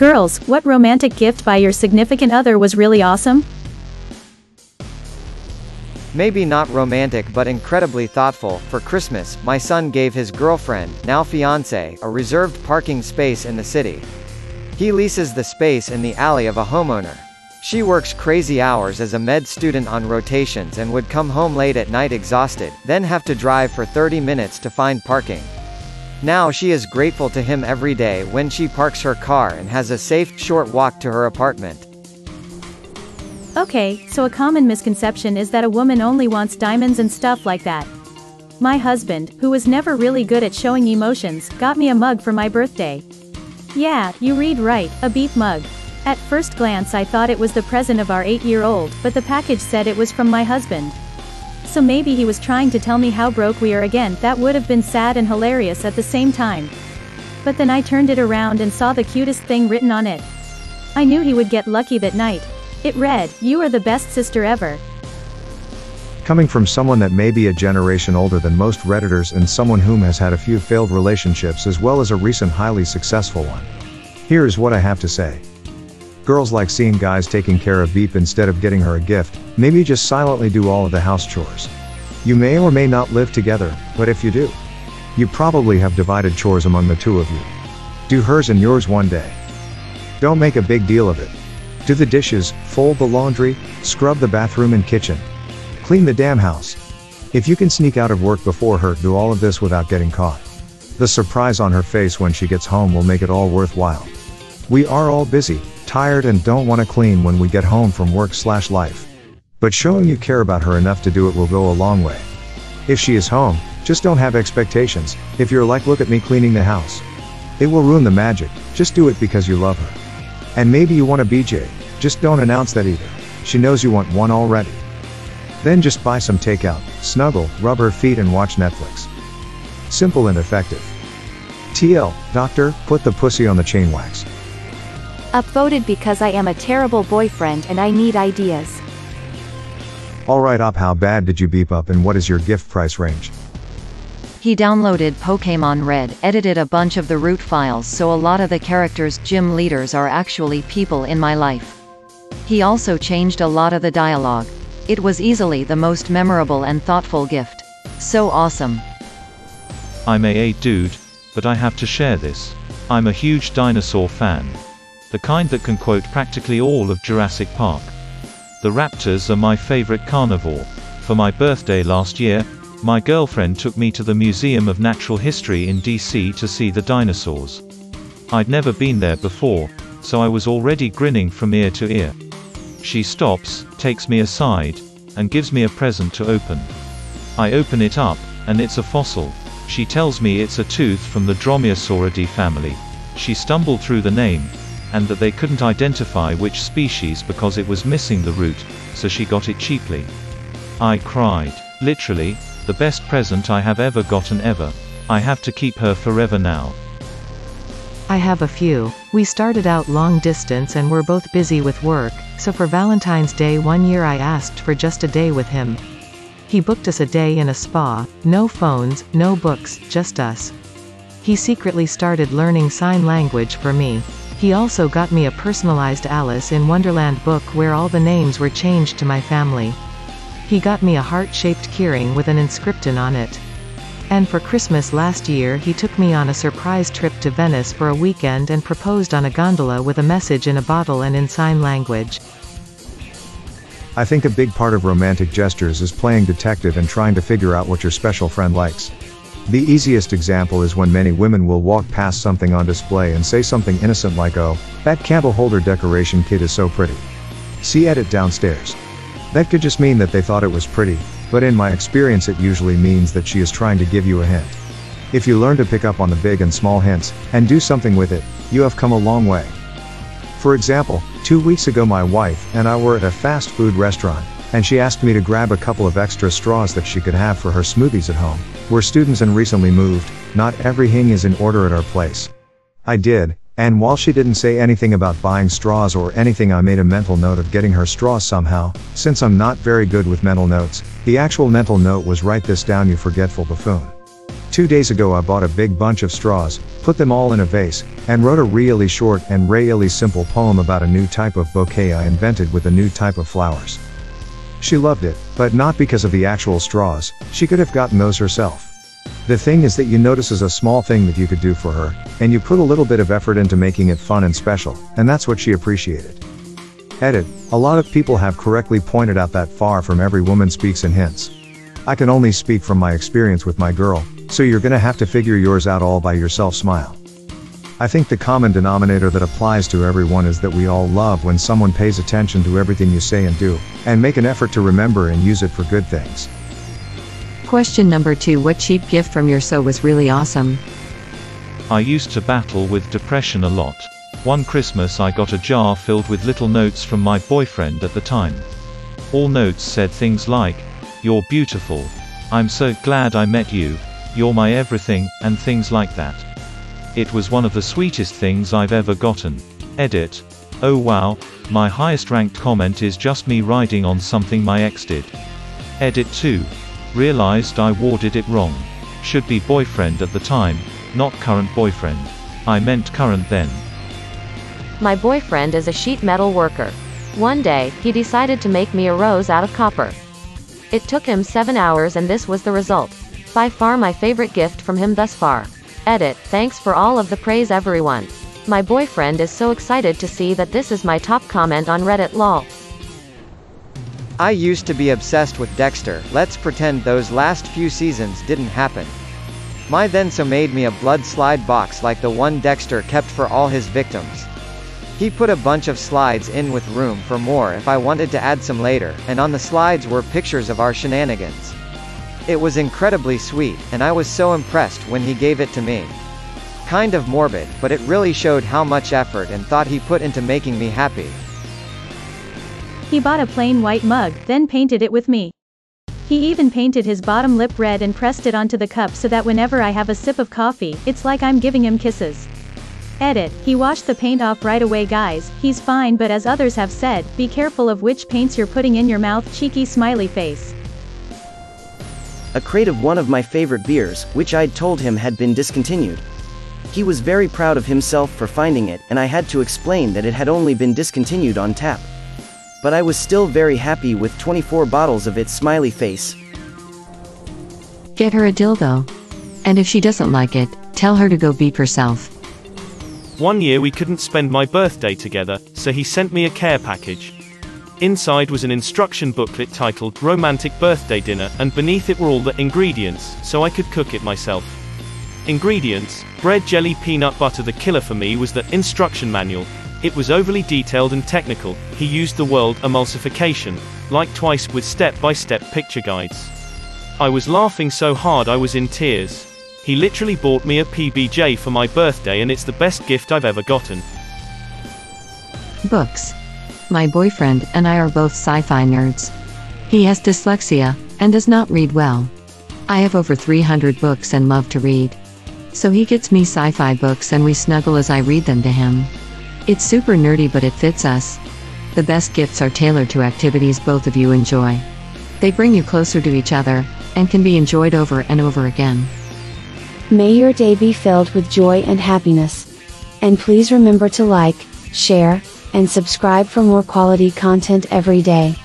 Girls, what romantic gift by your significant other was really awesome? Maybe not romantic but incredibly thoughtful. For Christmas, my son gave his girlfriend, now fiancé, a reserved parking space in the city. He leases the space in the alley of a homeowner. She works crazy hours as a med student on rotations and would come home late at night exhausted, then have to drive for 30 minutes to find parking. Now she is grateful to him every day when she parks her car and has a safe, short walk to her apartment. Okay, so a common misconception is that a woman only wants diamonds and stuff like that. My husband, who was never really good at showing emotions, got me a mug for my birthday. Yeah, you read right, a beep mug. At first glance I thought it was the present of our 8-year-old, but the package said it was from my husband. So maybe he was trying to tell me how broke we are again. That would have been sad and hilarious at the same time. But then I turned it around and saw the cutest thing written on it. I knew he would get lucky that night. It read, "You are the best sister ever." Coming from someone that may be a generation older than most Redditors and someone whom has had a few failed relationships as well as a recent highly successful one. Here's what I have to say. Girls like seeing guys taking care of Beep instead of getting her a gift. Maybe just silently do all of the house chores. You may or may not live together, but if you do, you probably have divided chores among the two of you. Do hers and yours one day. Don't make a big deal of it. Do the dishes, fold the laundry, scrub the bathroom and kitchen. Clean the damn house. If you can sneak out of work before her, do all of this without getting caught. The surprise on her face when she gets home will make it all worthwhile. We are all busy, tired and don't want to clean when we get home from work/life. But showing you care about her enough to do it will go a long way. If she is home, just don't have expectations. If you're like, "Look at me cleaning the house," it will ruin the magic. Just do it because you love her. And maybe you want a BJ, just don't announce that either. She knows you want one already. Then just buy some takeout, snuggle, rub her feet and watch Netflix. Simple and effective. TL, doctor, put the pussy on the chain wax. Upvoted because I am a terrible boyfriend and I need ideas. Alright up, how bad did you beep up and what is your gift price range? He downloaded Pokemon Red, edited a bunch of the root files so a lot of the characters' gym leaders are actually people in my life. He also changed a lot of the dialogue. It was easily the most memorable and thoughtful gift. So awesome. I'm a dude, but I have to share this. I'm a huge dinosaur fan. The kind that can quote practically all of Jurassic Park. The raptors are my favorite carnivore. For my birthday last year, my girlfriend took me to the Museum of Natural History in DC to see the dinosaurs. I'd never been there before, so I was already grinning from ear to ear. She stops, takes me aside, and gives me a present to open. I open it up, and it's a fossil. She tells me it's a tooth from the Dromaeosauridae family. She stumbled through the name, and that they couldn't identify which species because it was missing the root, so she got it cheaply. I cried. Literally, the best present I have ever gotten ever. I have to keep her forever now. I have a few. We started out long distance and were both busy with work, so for Valentine's Day one year I asked for just a day with him. He booked us a day in a spa, no phones, no books, just us. He secretly started learning sign language for me. He also got me a personalized Alice in Wonderland book where all the names were changed to my family. He got me a heart-shaped keyring with an inscription on it. And for Christmas last year he took me on a surprise trip to Venice for a weekend and proposed on a gondola with a message in a bottle and in sign language. I think a big part of romantic gestures is playing detective and trying to figure out what your special friend likes. The easiest example is when many women will walk past something on display and say something innocent like, "Oh, that candle holder decoration kit is so pretty. See edit downstairs." That could just mean that they thought it was pretty, but in my experience it usually means that she is trying to give you a hint. If you learn to pick up on the big and small hints, and do something with it, you have come a long way. For example, 2 weeks ago my wife and I were at a fast food restaurant, and she asked me to grab a couple of extra straws that she could have for her smoothies at home. We're students and recently moved, not everything is in order at our place. I did, and while she didn't say anything about buying straws or anything, I made a mental note of getting her straws somehow. Since I'm not very good with mental notes, the actual mental note was, "Write this down, you forgetful buffoon." 2 days ago I bought a big bunch of straws, put them all in a vase, and wrote a really short and really simple poem about a new type of bouquet I invented with a new type of flowers. She loved it, but not because of the actual straws, she could have gotten those herself. The thing is that you notice as a small thing that you could do for her, and you put a little bit of effort into making it fun and special, and that's what she appreciated. Edit. A lot of people have correctly pointed out that far from every woman speaks in hints. I can only speak from my experience with my girl, so you're gonna have to figure yours out all by yourself. Smile. I think the common denominator that applies to everyone is that we all love when someone pays attention to everything you say and do, and make an effort to remember and use it for good things. Question number 2. What cheap gift from your so was really awesome? I used to battle with depression a lot. One Christmas I got a jar filled with little notes from my boyfriend at the time. All notes said things like, "You're beautiful," "I'm so glad I met you," "You're my everything," and things like that. It was one of the sweetest things I've ever gotten. Edit. Oh wow, my highest ranked comment is just me riding on something my ex did. Edit 2. Realized I worded it wrong. Should be boyfriend at the time, not current boyfriend. I meant current then. My boyfriend is a sheet metal worker. One day, he decided to make me a rose out of copper. It took him 7 hours and this was the result. By far my favorite gift from him thus far. Edit. Thanks for all of the praise everyone. My boyfriend is so excited to see that this is my top comment on Reddit lol. I used to be obsessed with Dexter, let's pretend those last few seasons didn't happen. My then-so made me a blood slide box like the one Dexter kept for all his victims. He put a bunch of slides in with room for more if I wanted to add some later, and on the slides were pictures of our shenanigans. It was incredibly sweet, and I was so impressed when he gave it to me. Kind of morbid, but it really showed how much effort and thought he put into making me happy. He bought a plain white mug, then painted it with me. He even painted his bottom lip red and pressed it onto the cup so that whenever I have a sip of coffee, it's like I'm giving him kisses. Edit. He washed the paint off right away guys, he's fine, but as others have said, be careful of which paints you're putting in your mouth. Cheeky smiley face. A crate of one of my favorite beers, which I'd told him had been discontinued. He was very proud of himself for finding it, and I had to explain that it had only been discontinued on tap. But I was still very happy with 24 bottles of it. Smiley face. Get her a dildo. And if she doesn't like it, tell her to go beep herself. One year we couldn't spend my birthday together, so he sent me a care package. Inside was an instruction booklet titled Romantic Birthday Dinner, and beneath it were all the ingredients, so I could cook it myself. Ingredients: bread, jelly, peanut butter. The killer for me was the instruction manual. It was overly detailed and technical. He used the word emulsification, like twice, with step-by-step picture guides. I was laughing so hard I was in tears. He literally bought me a PBJ for my birthday, and it's the best gift I've ever gotten. Books. My boyfriend and I are both sci-fi nerds. He has dyslexia, and does not read well. I have over 300 books and love to read. So he gets me sci-fi books and we snuggle as I read them to him. It's super nerdy, but it fits us. The best gifts are tailored to activities both of you enjoy. They bring you closer to each other, and can be enjoyed over and over again. May your day be filled with joy and happiness. And please remember to like, share, and subscribe for more quality content every day.